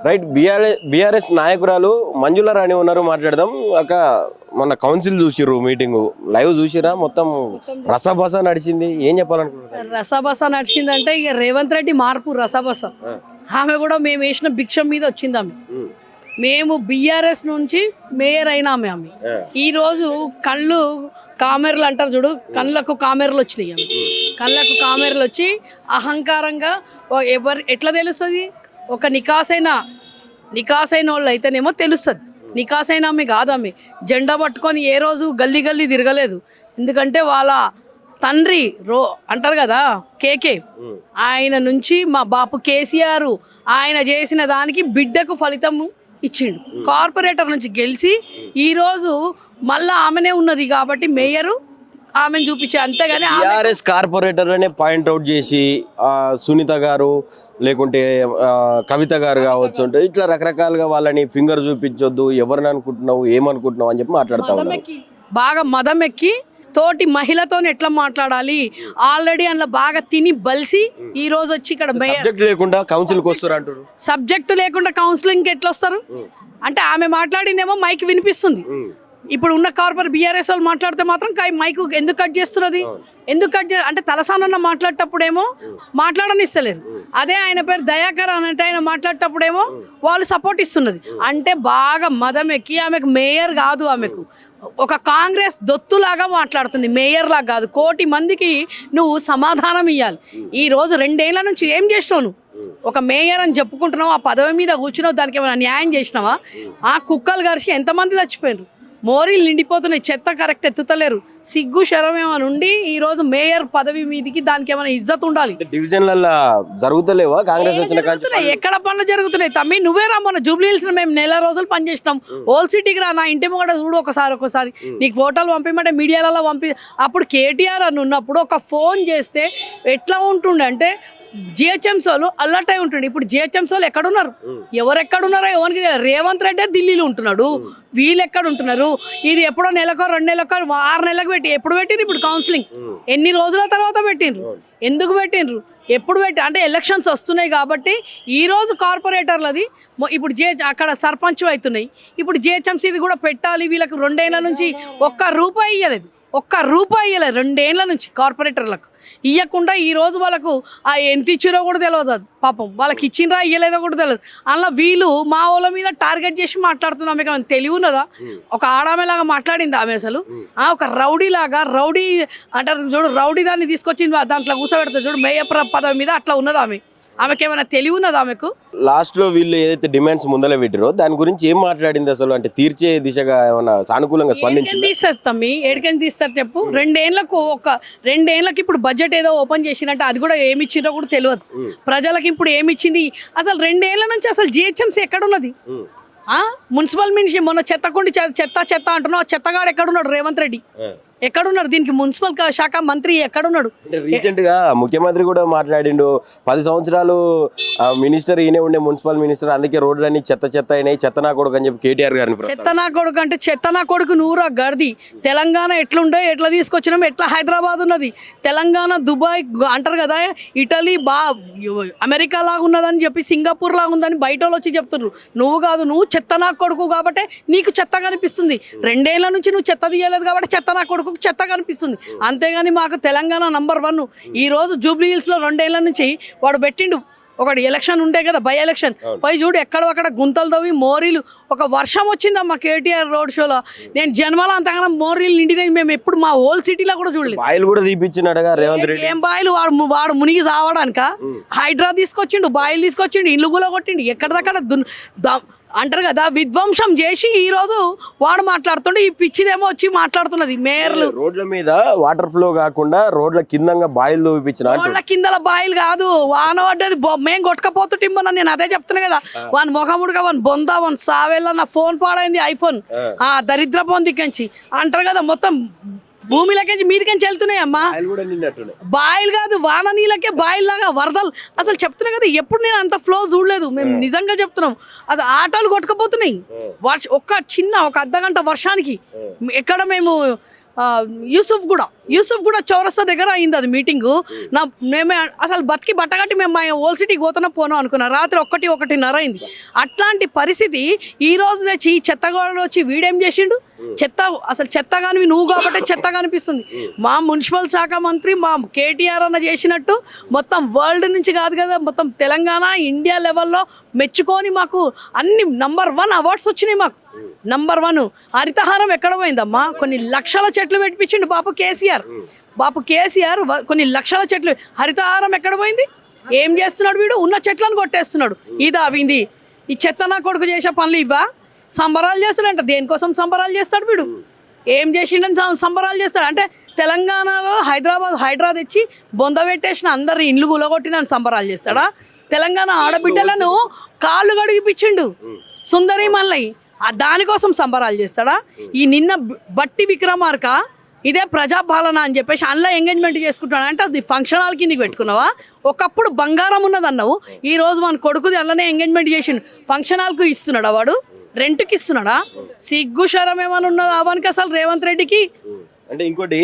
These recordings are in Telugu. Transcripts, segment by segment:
రైట్. బీఆర్ఎస్ నాయకురాలు మంజుల రాణి ఉన్నారు, మాట్లాడదాం. అక్క, మొన్న కౌన్సిల్ చూసిర్రు, మీటింగ్ లైవ్ చూసిరా? మొత్తం రసబస నడిచింది. ఏం చెప్పాలనుకుంటున్నారు? రసబస నడిచిందంటే ఇక రేవంత్ రెడ్డి మార్పు రసబస. ఆమె కూడా మేము వేసిన భిక్షం మీద వచ్చింది ఆమె. మేము బీఆర్ఎస్ నుంచి మేయర్ అయినామే ఆమె. ఈరోజు కళ్ళు కామెర్లు అంటారు చూడు, కళ్ళకు కామెర్లు వచ్చినాయి ఆమె. కళ్ళకు కామెర్లు వచ్చి అహంకారంగా ఎట్లా తెలుస్తుంది? ఒక నికాసైన వాళ్ళు అయితేనేమో తెలుస్తుంది. నికాసైన ఆమె కాదు. ఆమె జెండా పట్టుకొని ఏ రోజు గల్లీ గల్లీ తిరగలేదు. ఎందుకంటే వాళ్ళ తండ్రి అంటారు కదా కేకే, ఆయన నుంచి మా బాపు కేసీఆర్ ఆయన చేసిన దానికి బిడ్డకు ఫలితం ఇచ్చిండు. కార్పొరేటర్ నుంచి గెలిచి ఈరోజు మళ్ళీ ఆమెనే ఉన్నది కాబట్టి మేయరు ఆమెను చూపించే. అంతేగాని టీఆర్ఎస్ కార్పొరేటర్ అనే పాయింట్అవుట్ చేసి సునీత గారు లేకుంటే కవిత గారు కావచ్చు అంటే ఇట్లా రకరకాలుగా వాళ్ళని ఫింగర్ చూపించొద్దు, ఎవరిని అనుకుంటున్నావు, ఏమనుకుంటున్నావు అని చెప్పి మాట్లాడతా ఉన్నారు. బాగా మదం ఎక్కి తోటి మహిళతో ఎట్లా మాట్లాడాలి, ఆల్రెడీ అందులో బాగా తిని బలిసి ఈ రోజు వచ్చి ఇక్కడ సబ్జెక్ట్ లేకుండా కౌన్సిల్కి వస్తారు అంటారు. సబ్జెక్టు లేకుండా కౌన్సిలింగ్కి ఎట్లా వస్తారు అంటే ఆమె మాట్లాడిందేమో మైక్ వినిపిస్తుంది. ఇప్పుడు ఉన్న కార్పొరేట్ బీఆర్ఎస్ వాళ్ళు మాట్లాడితే మాత్రం మైక్ ఎందుకు కట్ చేస్తున్నది? ఎందుకు కట్ అంటే తలసానన్న మాట్లాడేటప్పుడేమో మాట్లాడనిస్తలేరు. అదే ఆయన పేరు దయాకర్ అనంటే ఆయన మాట్లాడేటప్పుడేమో వాళ్ళు సపోర్ట్ ఇస్తున్నది. అంటే బాగా మదం ఎక్కి ఆమెకు మేయర్ కాదు, ఆమెకు ఒక కాంగ్రెస్ దొత్తులాగా మాట్లాడుతుంది, మేయర్ లాగా కాదు. 1 కోటి మందికి నువ్వు సమాధానం ఇవ్వాలి. ఈ రోజు 2 ఏళ్ల నుంచి ఏం చేసినావు నువ్వు? ఒక మేయర్ అని చెప్పుకుంటున్నావు, ఆ పదవి మీద కూర్చున్నావు, దానికి ఏమైనా న్యాయం చేసినావా? ఆ కుక్కలు గరిచి ఎంతమంది చచ్చిపోయారు? మోరీలు నిండిపోతున్నాయి, చెత్త కరెక్ట్ ఎత్తుతలేరు. సిగ్గు శరమేమని ఉండి ఈ రోజు మేయర్ పదవి మీదకి దానికి ఏమైనా ఇజ్జత్ ఉండాలి. డివిజన్లలో జరుగుతలేవా కాంగ్రెస్ వచ్చిన? ఎక్కడ పనులు జరుగుతున్నాయి తమ్మి? నువ్వే రా, మన జూబ్లీహిల్స్ మేము 4 రోజులు పనిచేసినాం. ఓల్డ్ సిటీకి రా, నా ఇంటి ముంగట చూడు ఒకసారి. నీకు ఫోటోలు పంపిమంటే మీడియాలలో అప్పుడు కేటీఆర్ అని ఉన్నప్పుడు ఒక ఫోన్ చేస్తే ఎట్లా ఉంటుండే అంటే జిహెచ్ఎంసీ వాళ్ళు అలర్ట్ అయి ఉంటుండే. ఇప్పుడు జిహెచ్ఎంసీ వాళ్ళు ఎక్కడున్నారు? ఎవరెక్కడున్నారో ఎవరికి రేవంత్ రెడ్డి ఢిల్లీలో ఉంటున్నాడు, వీళ్ళు ఎక్కడ ఉంటున్నారు? ఇది ఎప్పుడో 1 నెలకో 2 నెలలకో 6 నెలలకు పెట్టి ఎప్పుడు పెట్టిండ్రు? ఇప్పుడు కౌన్సిలింగ్ ఎన్ని రోజుల తర్వాత పెట్టిండ్రు? ఎందుకు పెట్టిండ్రు? ఎప్పుడు పెట్టి అంటే ఎలక్షన్స్ వస్తున్నాయి కాబట్టి ఈ రోజు కార్పొరేటర్లది ఇప్పుడు అక్కడ సర్పంచ్ అవుతున్నాయి. ఇప్పుడు జిహెచ్ఎంసీది కూడా పెట్టాలి. వీళ్ళకి 2 ఏళ్ల నుంచి ఒక్క రూపాయి ఇవ్వలేదు 2 ఏళ్ల నుంచి కార్పొరేటర్లకు ఇవ్వకుండా ఈ రోజు వాళ్ళకు ఎంత ఇచ్చిరో కూడా తెలియదు. పాపం వాళ్ళకి ఇచ్చిండ్రా ఇవ్వలేదో కూడా తెలియదు. అలా వీళ్ళు మా వాళ్ళ మీద టార్గెట్ చేసి మాట్లాడుతున్నాం. మీకు ఆమె తెలివి ఉన్నదా? ఒక ఆడామెలాగా మాట్లాడింది ఆమె అసలు. ఒక రౌడీ అంటారు చూడు, రౌడీ దాన్ని తీసుకొచ్చింది దాంట్లో కూర్చోబెడతా చూడు, మేయర్ పదవి మీద అట్లా ఉన్నది ఆమె. ఆమెకి ఏమైనా తెలివి ఉన్నదా? ఆమెకు లాస్ట్ లో వీళ్ళు ఏదైతే డిమాండ్స్ ముందర పెట్టారో దాని గురించి ఏం మాట్లాడింది అసలు? అంటే తీర్చే దిశగా ఏమైనా సానుకూలంగా స్పందించింది? తీస్తారు ఏడికని తీస్తారు చెప్పు. 2 ఏళ్ళకి ఇప్పుడు బడ్జెట్ ఏదో ఓపెన్ చేసినట్టు అది కూడా ఏమి ఇచ్చిందో కూడా తెలియదు ప్రజలకి. ఇప్పుడు ఏమి ఇచ్చింది అసలు? 2 ఏళ్ల నుంచి అసలు జిహెచ్ఎంసీ ఎక్కడున్నది? మున్సిపల్ మినిస్టర్ మొన్న చెత్తకుండి చెత్త అంటున్నావు, చెత్తగాడు ఎక్కడున్నాడు? రేవంత్ రెడ్డి ఎక్కడున్నాడు? దీనికి మున్సిపల్ శాఖ మంత్రి ఎక్కడున్నాడు? రీసెంట్ గా ముఖ్యమంత్రి కూడా మాట్లాడిండు, 10 సంవత్సరాలు మినిస్టర్ ఈయనే ఉండే మున్సిపల్ మినిస్టర్, అందుకే రోడ్లన్నీ చెత్త అయినాయి, చెత్త నా కొడుకు అని చెప్పి కేటీఆర్ గారిని. చెత్త నా కొడుకు అంటే చెత్త నా కొడుకు నూరా గర్ది. తెలంగాణ ఎట్లుండే ఎట్లా తీసుకొచ్చినాం, ఎట్లా హైదరాబాద్ ఉన్నది, తెలంగాణ దుబాయ్ అంటారు కదా, ఇటలీ అమెరికా లాగా ఉన్నదని చెప్పి సింగపూర్ లాగా ఉందని బయట వాళ్ళు వచ్చి చెప్తున్నారు. నువ్వు కాదు, నువ్వు చెత్త నా కొడుకు కాబట్టి నీకు చెత్త కనిపిస్తుంది. 2 ఏళ్ల నుంచి నువ్వు చెత్త తీయలేదు కాబట్టి చెత్త నా కొడుకు చెత్త కనిపిస్తుంది. అంతేగాని మాకు తెలంగాణ నంబర్ 1. ఈ రోజు జూబ్లీహిల్స్ లో 2 ఏళ్ల నుంచి వాడు పెట్టిండు ఒకటి ఎలక్షన్ ఉండే కదా, బై ఎలక్షన్ పోయి చూడు, ఎక్కడ గుంతలు తవ్వి మోరీలు. ఒక వర్షం వచ్చిందమ్మా కేటీఆర్ రోడ్ షోలో, నేను జన్మలో అంతగానో మోరీలు నిండినాయి మేము ఎప్పుడు మా హోల్ సిటీలో కూడా చూడలేదు. బాయిలు కూడా తీపిచ్చినాడుగా రేవంత్ రెడ్డి. ఏం బాయిలు? వాడు మునిగి సావడానిక హైడ్రా తీసుకొచ్చిండు, బాయిలు తీసుకొచ్చిండు, ఇల్లు కూడా కొట్టిండు. ఎక్కడిదక్కడ అంటారు కదా విధ్వంసం చేసి ఈ రోజు వాడు మాట్లాడుతుండే. ఈ పిచ్చిదేమో వచ్చి మాట్లాడుతున్నది మేయర్లు. రోడ్ల మీద వాటర్ ఫ్లో కాకుండా రోడ్ల కింద బాయిలు తవ్విపించిన. రోడ్ల కింద బాయిలు కాదు, వాన పడ్డది మేము కొట్టుకపోతుంటిమ్మన్నా. నేను అదే చెప్తున్నా కదా, వాని ముఖముడుగా వాని బొందా వాని సావేళ్ళ నా ఫోన్ పాడైంది, ఐఫోన్ దరిద్ర పొందికంచి అంటారు కదా, మొత్తం భూమిలోకి మీదికెంచి వెళ్తున్నాయి అమ్మా. బాయిలు కాదు, వాన నీళ్ళకే బాయిల్ లాగా వరదలు. అసలు చెప్తున్నా కదా, ఎప్పుడు నేను అంత ఫ్లో చూడలేదు. మేము నిజంగా చెప్తున్నాం, అది ఆటోలు కొట్టుకుపోతున్నాయి. ఒక అర్ధగంట వర్షానికి ఎక్కడ మేము యూసుఫ్ కూడా చౌరస్తా దగ్గర అయింది అది మీటింగు. మేమే అసలు బతికి బట్టగట్టి మేము మా ఓల్డ్ సిటీకి పోను అనుకున్నాం. రాత్రి 1:30 అయింది. అట్లాంటి పరిస్థితి ఈ రోజు తెచ్చి చెత్తగోడలు వచ్చి వీడేం చేసిండు. చెత్త కానివి నువ్వు కాబట్టి చెత్త కనిపిస్తుంది. మా మున్సిపల్ శాఖ మంత్రి మా కేటీఆర్ అన్న చేసినట్టు మొత్తం వరల్డ్ నుంచి కాదు కదా, మొత్తం తెలంగాణ ఇండియా లెవెల్లో మెచ్చుకొని మాకు అన్ని నంబర్ 1 అవార్డ్స్ వచ్చినాయి. మాకు నంబర్ 1 హరితహారం ఎక్కడ పోయిందమ్మా? కొన్ని లక్షల చెట్లు పెట్టించిండు బాపు కేసీఆర్ కొన్ని లక్షల చెట్లు. హరితహారం ఎక్కడ పోయింది? ఏం చేస్తున్నాడు వీడు? ఉన్న చెట్లను కొట్టేస్తున్నాడు. ఇదా అవింది ఈ చెత్త నా కొడుకు చేసే పనులు ఇవ్వా? సంబరాలు చేస్తాడంట. దేనికోసం సంబరాలు చేస్తాడు వీడు? ఏం చేసిండని సంబరాలు చేస్తాడు అంటే తెలంగాణలో హైడ్రా తెచ్చి బొంద పెట్టేసిన అందరు ఇండ్లు గులగొట్టిన సంబరాలు చేస్తాడా? తెలంగాణ ఆడబిడ్డలను కాళ్ళు గడిగిపించిండు సుందరి మల్లయ్య, దానికోసం సంబరాలు చేస్తాడా? ఈ నిన్న బట్టి విక్రమార్క ఇదే ప్రజాపాలన అని చెప్పేసి అందులో ఎంగేజ్మెంట్ చేసుకుంటాడు అంటే అది ఫంక్షన్ హాల్ కిందకి పెట్టుకున్నావా? ఒకప్పుడు బంగారం ఉన్నది అన్నావు, ఈ రోజు మన కొడుకుది అందులోనే ఎంగేజ్మెంట్ చేసిండు. ఫంక్షన్ హాల్కు ఇస్తున్నాడా వాడు? రెంట్కి ఇస్తున్నాడా? సిగ్గు శరం ఏమైనా ఉన్నదా అవనికి అసలు రేవంత్ రెడ్డికి? అంటే ఇంకోటి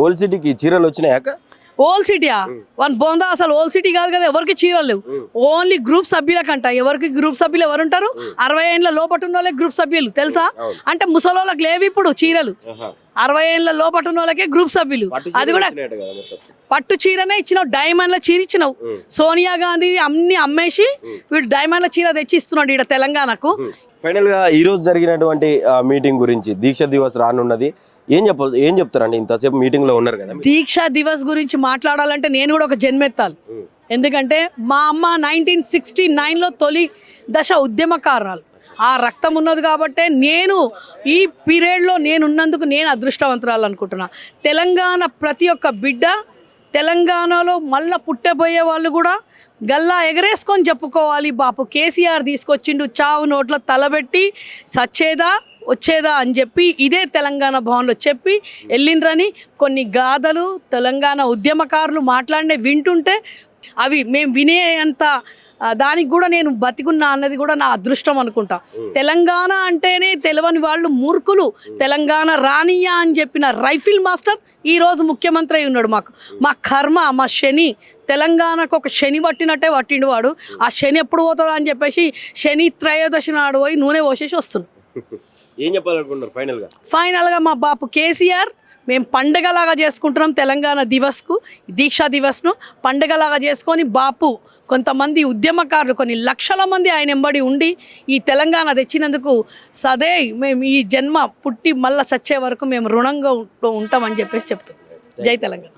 ఓల్డ్ సిటీకి చీరలు వచ్చినాయాక ఓల్డ్ సిటీయా వన్ బొందా? అసలు ఓల్డ్ సిటీ కాదు కదా, ఎవరికి చీరలు లేవు. ఓన్లీ గ్రూప్ సభ్యులకంట. ఎవరికి గ్రూప్ సభ్యులు ఎవరు ఉంటారు? 60 ఏళ్ళ లోపట ఉన్న వాళ్ళకి గ్రూప్ సభ్యులు తెలుసా? అంటే ముసలోళ్ళకి లేవు ఇప్పుడు చీరలు. 60 ఏళ్ళ లోపట ఉన్న వాళ్ళకే గ్రూప్ సభ్యులు. అది కూడా పట్టు చీరనే ఇచ్చినావు, డైమండ్ల చీర ఇచ్చినావు. సోనియా గాంధీ అన్ని అమ్మేసి వీడు డైమండ్ల చీర తెచ్చి ఇస్తున్నాడు ఇక్కడ తెలంగాణకు. ఫైనల్ గా ఈ రోజు జరిగినటువంటి మీటింగ్ గురించి, దీక్ష దివస్ రానున్నది, ఏం చెప్తారండి? ఇంతసేపు మీటింగ్ లో ఉన్నారు కదా. దీక్షా దివస్ గురించి మాట్లాడాలంటే నేను కూడా ఒక జన్మెత్తాలి. ఎందుకంటే మా అమ్మ 1969లో తొలి దశ ఉద్యమకారురాలు. ఆ రక్తం ఉన్నది కాబట్టే నేను ఈ పీరియడ్లో నేనున్నందుకు నేను అదృష్టవంతురాలు అనుకుంటున్నా. తెలంగాణ ప్రతి ఒక్క బిడ్డ తెలంగాణలో మళ్ళీ పుట్టబోయే వాళ్ళు కూడా గల్లా ఎగరేసుకొని చెప్పుకోవాలి, బాపు కేసీఆర్ తీసుకొచ్చిండు, చావు నోట్లో తలబెట్టి సచ్చేదా వచ్చేదా అని చెప్పి ఇదే తెలంగాణ భవన్లో చెప్పి వెళ్ళిండ్రని కొన్ని గాథలు తెలంగాణ ఉద్యమకారులు మాట్లాడినే వింటుంటే అవి మేము వినేంత దానికి కూడా నేను బతికున్నా అన్నది కూడా నా అదృష్టం అనుకుంటా. తెలంగాణ అంటేనే తెలియని వాళ్ళు మూర్ఖులు. తెలంగాణ రానియా అని చెప్పిన రైఫిల్ మాస్టర్ ఈరోజు ముఖ్యమంత్రి అయి ఉన్నాడు. మా కర్మ, మా శని, తెలంగాణకు ఒక శని పట్టినట్టే పట్టిండు వాడు. ఆ శని ఎప్పుడు పోతుందా అని చెప్పేసి శని త్రయోదశి నాడు పోయి నూనె పోసేసి వస్తున్నాడు. ఏం చెప్పాలనుకుంటున్నారు ఫైనల్గా మా బాపు కేసీఆర్ మేము పండగలాగా చేసుకుంటున్నాం. తెలంగాణ దివస్కు, దీక్షా దివస్ను పండగలాగా చేసుకొని బాపు కొంతమంది ఉద్యమకారులు కొన్ని లక్షల మంది ఆయన ఎంబడి ఉండి ఈ తెలంగాణ తెచ్చినందుకు మేము ఈ జన్మ పుట్టి మళ్ళీ చచ్చే వరకు మేము రుణంగా ఉంటామని చెప్పేసి చెప్తాం. జై తెలంగాణ.